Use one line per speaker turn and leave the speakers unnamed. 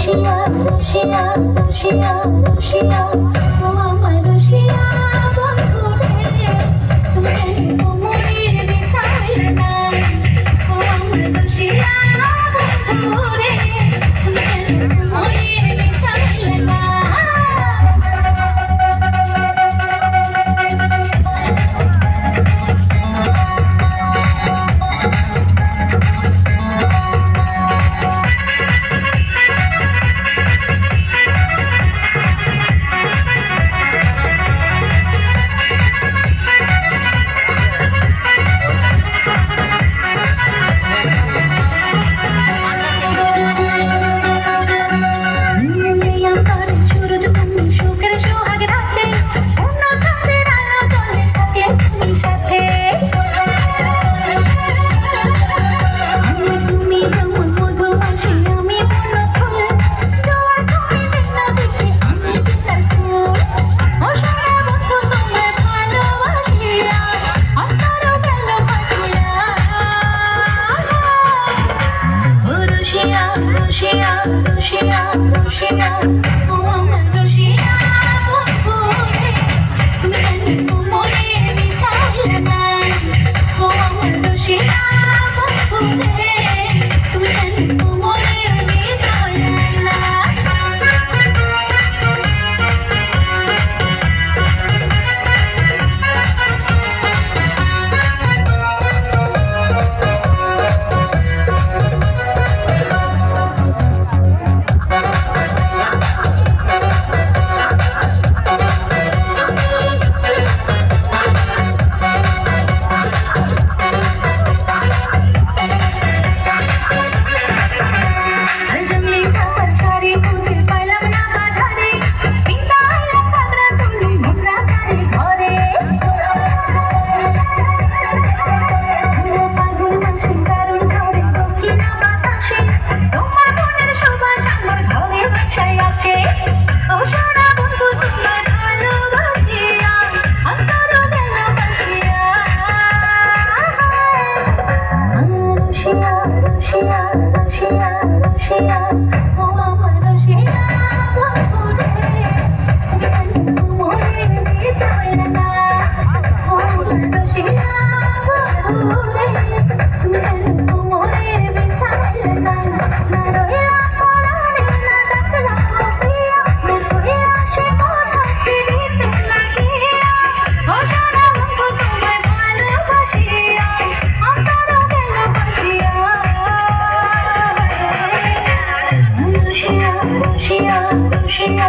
রসিয়া রসিয়া রসিয়া রসিয়া ও আমার রসিয়া বন্ধু রে তুমি কোমরের বিছাইলে না ও আমার রসিয়া বন্ধু রে তুমি কোমরের বিছাইলে না রসিয়া রসিয়া রসিয়া ও আমার রসিয়া বন্ধু রে তুমি কোমরের বিছাইলে না ও আমার রসিয়া বন্ধু রে তুমি কোমরের বিছাইলে না রসিয়া রসিয়া রসিয়া ও আমার রসিয়া বন্ধু রে তুমি কোমরের বিছাইলে না ও আমার রসিয়া বন্ধু রে তুমি কোমরের বিছাইলে না না রইয়া পরাণে না ডাকলা দিয়া রইয়া সে কথা ফিরিতে লাগিয়া ও সারা বন্ধু তোমায় ভালোবাসিয়া অন্তর গেল বাসিয়া রসিয়া রসিয়া রসিয়া